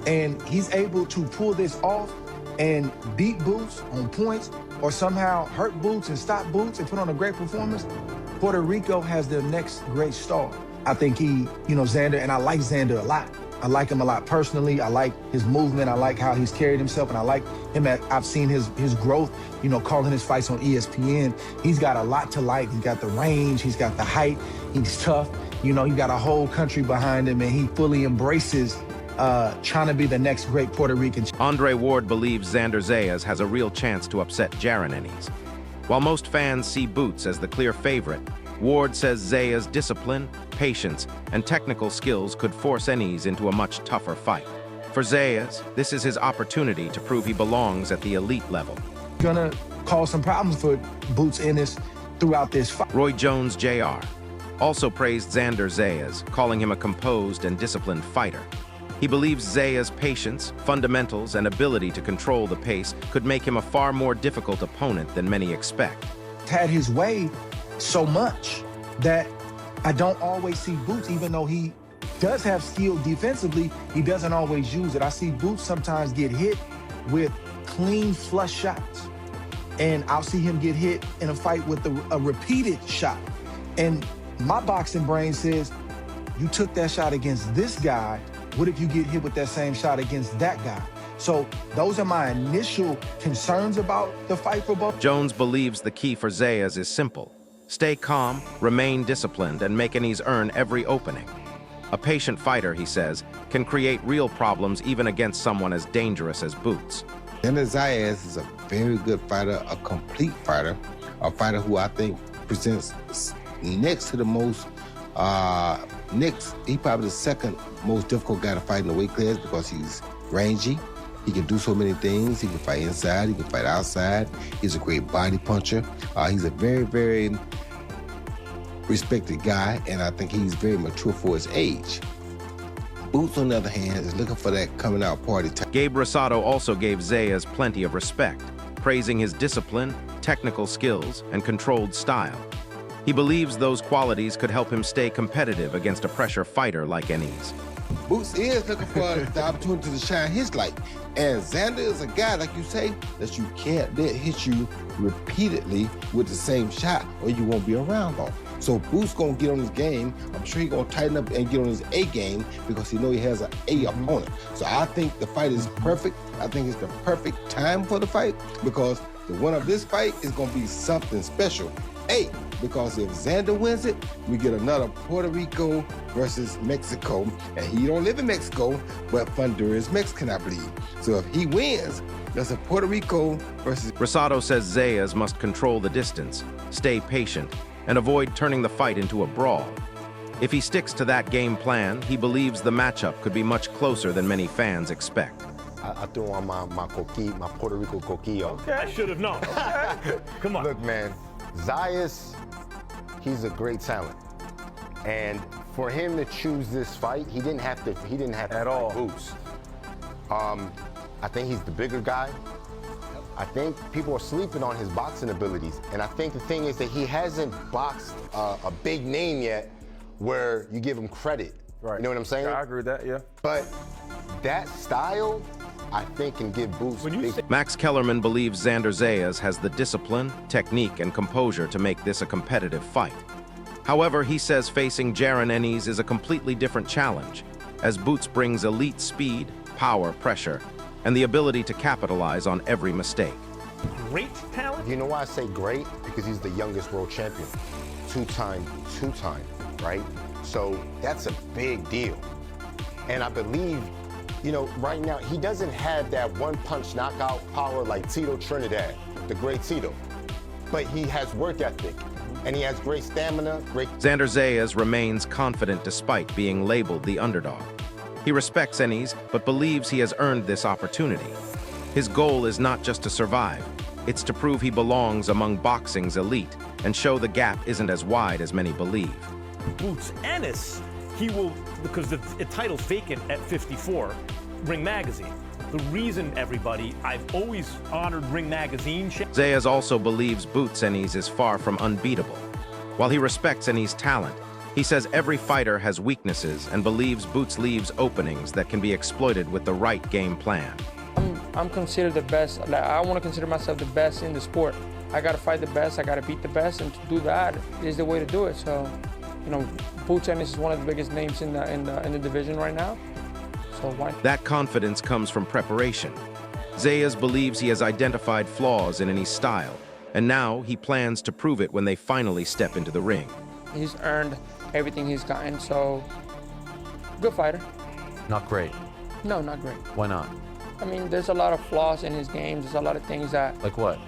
and he's able to pull this off and beat Boots on points or somehow hurt Boots and stop Boots and put on a great performance, Puerto Rico has their next great star. I think Xander, and I like Xander a lot. I like him a lot personally. I like his movement. I like how he's carried himself, and I like him. I've seen his growth, calling his fights on ESPN. He's got a lot to like. He's got the range. He's got the height. He's tough. He got a whole country behind him, and he fully embraces trying to be the next great Puerto Rican. Andre Ward believes Xander Zayas has a real chance to upset Jaron Ennis. While most fans see Boots as the clear favorite, Ward says Zayas' discipline, patience, and technical skills could force Ennis into a much tougher fight. For Zayas, this is his opportunity to prove he belongs at the elite level. Gonna cause some problems for Boots Ennis throughout this fight. Roy Jones Jr. also praised Xander Zayas, calling him a composed and disciplined fighter. He believes Zayas' patience, fundamentals, and ability to control the pace could make him a far more difficult opponent than many expect. Had his way so much that I don't always see Boots, even though he does have skill defensively, he doesn't always use it. I see Boots sometimes get hit with clean flush shots, and I'll see him get hit in a fight with a repeated shot. And my boxing brain says, you took that shot against this guy, what if you get hit with that same shot against that guy? So those are my initial concerns about the fight for both. Jones believes the key for Zayas is simple. Stay calm, remain disciplined, and make Ennis earn every opening. A patient fighter, he says, can create real problems even against someone as dangerous as Boots. Xander Zayas is a very good fighter, a complete fighter, a fighter who I think presents next to the most, he's probably the second most difficult guy to fight in the weight class because he's rangy. He can do so many things. He can fight inside, he can fight outside. He's a great body puncher. He's a very, very respected guy, and I think he's very mature for his age. Boots, on the other hand, is looking for that coming out party time. Gabe Rosado also gave Zayas plenty of respect, praising his discipline, technical skills, and controlled style. He believes those qualities could help him stay competitive against a pressure fighter like Ennis. Boots is looking for the opportunity to shine his light. And Xander is a guy, like you say, that you can't let hit you repeatedly with the same shot or you won't be around long. So Boots gonna get on his game. I'm sure he's gonna tighten up and get on his A game because he knows he has an A opponent. So I think the fight is perfect. I think it's the perfect time for the fight because the winner of this fight is gonna be something special. A, because if Xander wins it, we get another Puerto Rico versus Mexico. And he don't live in Mexico, but Thunder is Mexican, I believe. So if he wins, that's a Puerto Rico versus... Rosado says Zayas must control the distance, stay patient, and avoid turning the fight into a brawl. If he sticks to that game plan, he believes the matchup could be much closer than many fans expect. I threw on my Puerto Rico coquillo. Okay, I should have known. Okay. Come on. Look, man, Zayas, he's a great talent. And for him to choose this fight, he didn't have to At all. Boots. I think he's the bigger guy. I think people are sleeping on his boxing abilities. And I think the thing is that he hasn't boxed a big name yet where you give him credit. Right. You know what I'm saying? Yeah, I agree with that, yeah. But that style, I think, can give Boots big. Max Kellerman believes Xander Zayas has the discipline, technique, and composure to make this a competitive fight. However, he says facing Jaron Ennis is a completely different challenge, as Boots brings elite speed, power, pressure, and the ability to capitalize on every mistake. Great talent? You know why I say great? Because he's the youngest world champion. Two-time, right? So that's a big deal. And I believe, right now, he doesn't have that one-punch knockout power like Tito Trinidad, the great Tito. But he has work ethic, and he has great stamina, Xander Zayas remains confident despite being labeled the underdog. He respects Ennis, but believes he has earned this opportunity. His goal is not just to survive, it's to prove he belongs among boxing's elite and show the gap isn't as wide as many believe. Boots Ennis, he will, because the title's vacant at 54, Ring Magazine. The reason, everybody, I've always honored Ring Magazine. Zayas also believes Boots Ennis is far from unbeatable. While he respects Ennis' talent, He says every fighter has weaknesses and believes Boots leaves openings that can be exploited with the right game plan. I'm considered the best. Like, I want to consider myself the best in the sport. I got to fight the best. I got to beat the best, and to do that is the way to do it. So, you know, Boots Ennis is one of the biggest names in the division right now. So why? That confidence comes from preparation. Zayas believes he has identified flaws in Ennis' style, and now he plans to prove it when they finally step into the ring. He's earned everything he's gotten. So, good fighter. Not great. No, not great. Why not? I mean, there's a lot of flaws in his games. There's a lot of things that... Like what?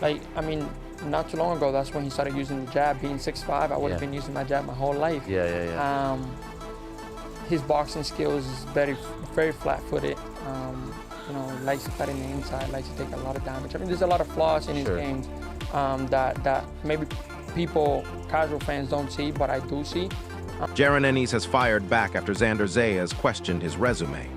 Like, I mean, not too long ago, that's when he started using the jab. Being 6'5", I would have been using my jab my whole life. Yeah. His boxing skills is very, very flat-footed. You know, likes to fight in the inside, likes to take a lot of damage. I mean, there's a lot of flaws in his games that maybe people, casual fans, don't see, but I do see. Jaron Ennis has fired back after Xander Zayas questioned his resume.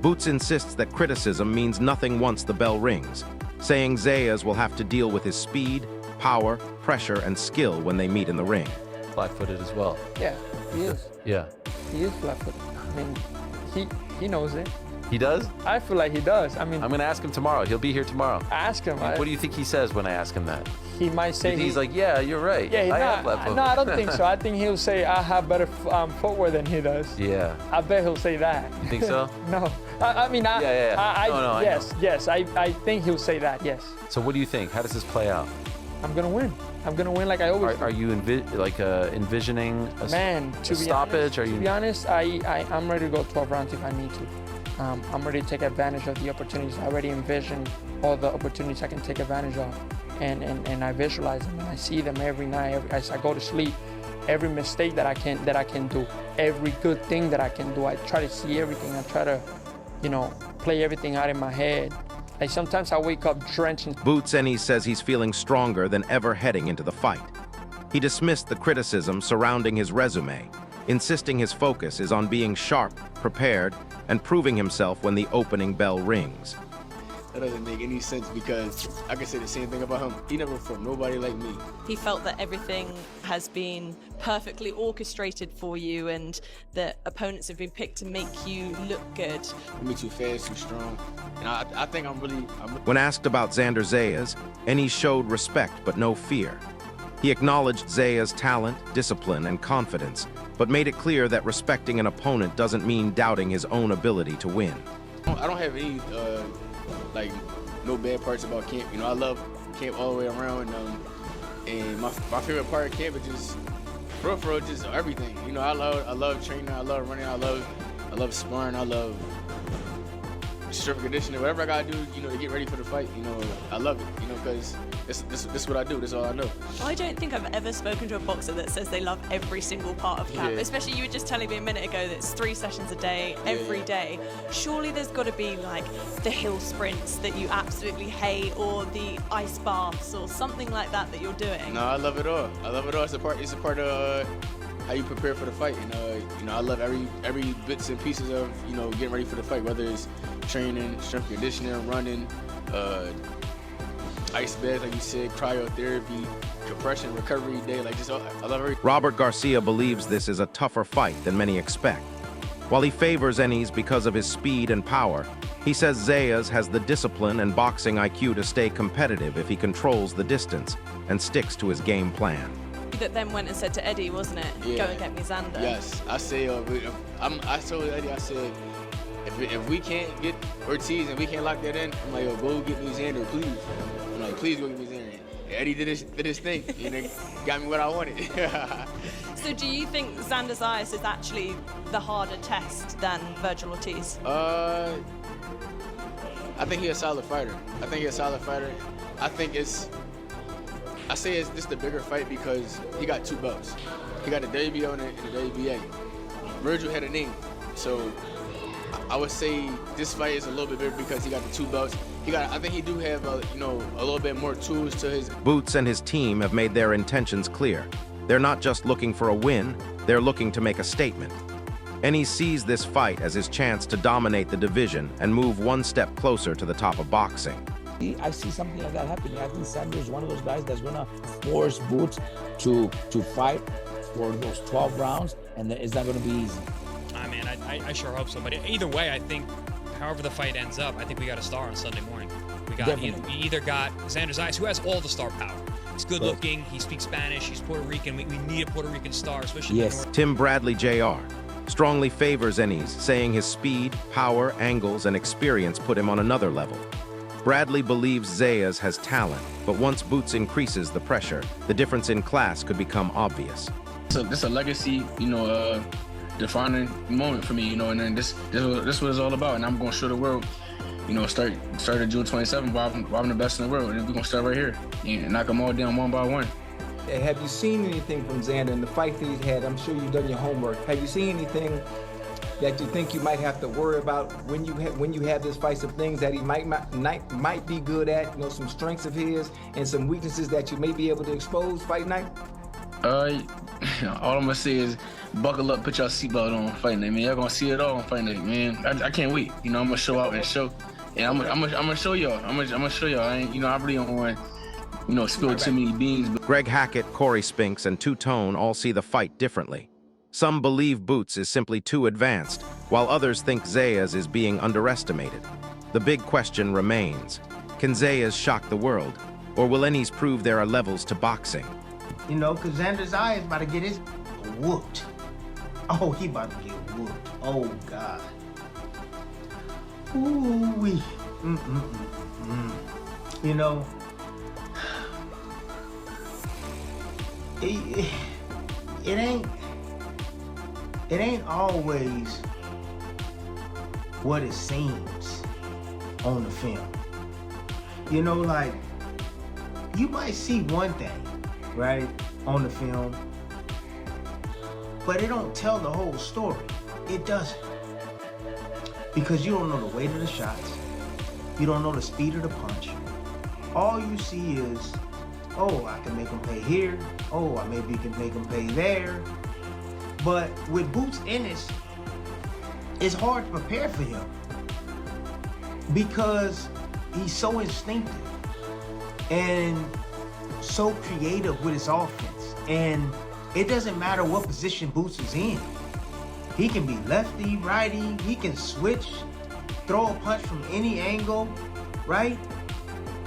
Boots insists that criticism means nothing once the bell rings, saying Zayas will have to deal with his speed, power, pressure, and skill when they meet in the ring. Flat-footed as well. Yeah, he is. Yeah. He is flat-footed. I mean, he knows it. He does? I feel like he does. I mean, I'm going to ask him tomorrow. He'll be here tomorrow. Ask him. What do you think he says when I ask him that? He might say... He's like, yeah, you're right. Yeah, I have flat-footed. no, I don't think so. I think he'll say, I have better footwear than he does. Yeah. I bet he'll say that. You think so? No. I mean, yes, I think he'll say that, yes. So what do you think? How does this play out? I'm going to win. I'm going to win like I always do. Are you envisioning a stoppage? To be honest, I'm ready to go 12 rounds if I need to. I'm ready to take advantage of the opportunities. I already envision all the opportunities I can take advantage of. And I visualize them and I see them every night. As I go to sleep, every mistake that I can do, every good thing that I can do, I try to see everything. I try to, you know, play everything out in my head. Like sometimes I wake up drenched in... Boots Ennis says he's feeling stronger than ever heading into the fight. He dismissed the criticism surrounding his resume, insisting his focus is on being sharp, prepared, and proving himself when the opening bell rings. That doesn't make any sense because I can say the same thing about him. He never fought nobody like me. He felt that everything has been perfectly orchestrated for you and that opponents have been picked to make you look good. I'm too fast, too strong. And I think I'm really... When asked about Xander Zayas, Ennis showed respect but no fear. He acknowledged Zayas' talent, discipline, and confidence, but made it clear that respecting an opponent doesn't mean doubting his own ability to win. I don't have any... like no bad parts about camp. You know, I love camp all the way around, and my favorite part of camp is just for real, just everything. You know, I love training, I love running, I love sparring, I love strength conditioning, whatever I gotta do, you know, to get ready for the fight. You know, I love it. You know, because this is what I do. This is all I know. I don't think I've ever spoken to a boxer that says they love every single part of camp. Yeah. Especially you were just telling me a minute ago that it's 3 sessions a day, every day. Surely there's got to be like the hill sprints that you absolutely hate, or the ice baths, or something like that you're doing. No, I love it all. I love it all. It's a part of how you prepare for the fight. You know, I love every bits and pieces of, you know, getting ready for the fight, whether it's training, strength conditioning, running, ice baths, like you said, cryotherapy, compression, recovery day, like just I love everything. Robert Garcia believes this is a tougher fight than many expect. While he favors Ennis because of his speed and power, he says Zayas has the discipline and boxing IQ to stay competitive if he controls the distance and sticks to his game plan. That then went and said to Eddie, wasn't it? Yeah. Go and get me Xander. Yes, I say, I told Eddie, I said, if we can't get Ortiz and we can't lock that in, I'm like, yo, go get me Xander, please. I'm like, please go get me Xander. Eddie did his thing, and it got me what I wanted. So do you think Xander Zayas is actually the harder test than Virgil Ortiz? I think he's a solid fighter. I say it's just the bigger fight because he got 2 belts. He got the WBO and the WBA. Virgil had a name, so I would say this fight is a little bit bigger because he got the 2 belts. I think he do have a little bit more tools to his. Boots and his team have made their intentions clear. They're not just looking for a win, they're looking to make a statement. Ennis sees this fight as his chance to dominate the division and move one step closer to the top of boxing. I see something like that happening. I think Xander is one of those guys that's gonna force Boots to fight for those 12 rounds, and it's not going to be easy. I sure hope so. But either way, I think, however the fight ends up, I think we got a star on Sunday morning. We either got Xander Zayas, who has all the star power. He's good looking, he speaks Spanish, he's Puerto Rican. We need a Puerto Rican star, especially in the North. Tim Bradley Jr. strongly favors Ennis, saying his speed, power, angles, and experience put him on another level. Bradley believes Zayas has talent, but once Boots increases the pressure, the difference in class could become obvious. So this is a legacy, defining moment for me, and then this what it's all about, and I'm going to show the world, start at June 27th while I'm the best in the world, and we're going to start right here and knock them all down one by one. Have you seen anything from Xander in the fight that he's had? I'm sure you've done your homework. Have you seen anything that you think you might have to worry about when you have this fight, some things that he might be good at, some strengths of his and some weaknesses that you may be able to expose fight night? All I'm gonna say is buckle up, put your seatbelt on fight night, man. Y'all gonna see it all on fight night, man. I can't wait. I'm gonna show out and show. And I'm gonna show y'all. I'm gonna show y'all. I really don't want spill too many beans. Greg Hackett, Corey Spinks, and Two Tone all see the fight differently. Some believe Boots is simply too advanced, while others think Zayas is being underestimated. The big question remains: can Zayas shock the world, or will Ennis prove there are levels to boxing? Because Xander Zayas is about to get his whooped. Oh, he about to get whooped. Oh, God. Ooh-wee. It ain't always what it seems on the film. You might see one thing, right, on the film, but it don't tell the whole story. It doesn't. Because you don't know the weight of the shots. You don't know the speed of the punch. All you see is, oh, I can make him pay here. Oh, I maybe can make him pay there. But with Boots Ennis, it's hard to prepare for him because he's so instinctive and so creative with his offense. And it doesn't matter what position Boots is in. He can be lefty, righty, he can switch, throw a punch from any angle, right?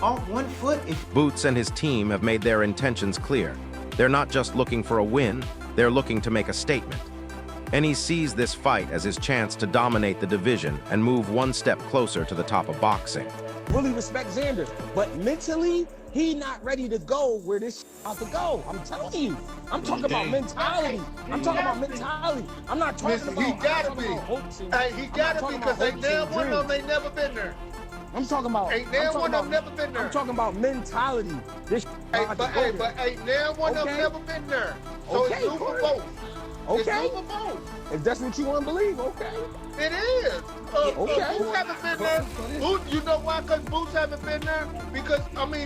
Off one foot. Boots and his team have made their intentions clear. They're not just looking for a win, they're looking to make a statement. Ennis sees this fight as his chance to dominate the division and move one step closer to the top of boxing. Really respect Xander, but mentally, he not ready to go where this about to go. I'm telling you. I'm talking about mentality. I'm talking about mentality. I'm not talking about. He gotta be. Hey, he gotta be, because ain't damn one of them ain't never been there. I'm talking about. Ain't damn one of them never been there. I'm talking about mentality. This. But ain't damn one of them never been there. So it's new for both. Okay. It's new for both. If that's what you want to believe, okay. It is. Okay. Boots haven't been there. You know why? Because Boots haven't been there.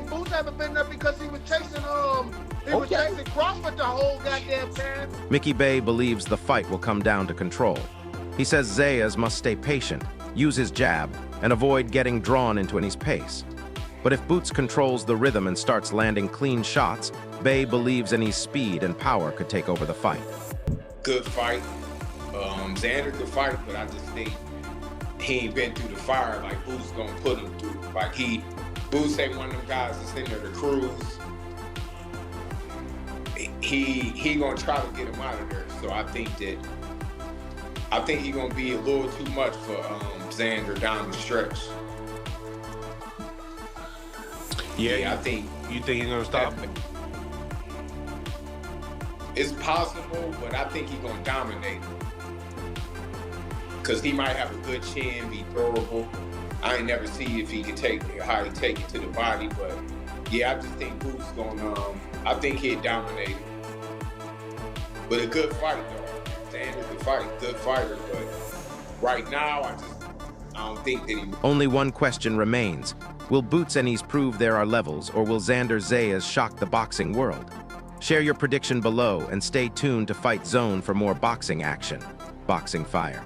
Boots haven't been there because he was chasing was chasing Crawford the whole goddamn time. Mickey Bay believes the fight will come down to control. He says Zayas must stay patient, use his jab, and avoid getting drawn into Ennis' pace. But if Boots controls the rhythm and starts landing clean shots, Bay believes Ennis' speed and power could take over the fight. Good fight. Xander could fight, but I just think he ain't been through the fire like Boots gonna put him through. Boots ain't one of them guys that's in there to cruise. He gonna try to get him out of there. So I think he gonna be a little too much for Xander down the stretch. Yeah, I think. You think he's gonna stop? It's possible, but I think he's gonna dominate. Because he might have a good chin, be throwable. I ain't never see if he can how he take it to the body, but yeah, I just think Boots gonna. I think he'll dominate it. But a good fight though. Xander could fight, good fighter, but right now I don't think that he. Only one question remains: will Boots Ennis prove there are levels, or will Xander Zayas shock the boxing world? Share your prediction below and stay tuned to Fight Zone for more boxing action. Boxing Fire.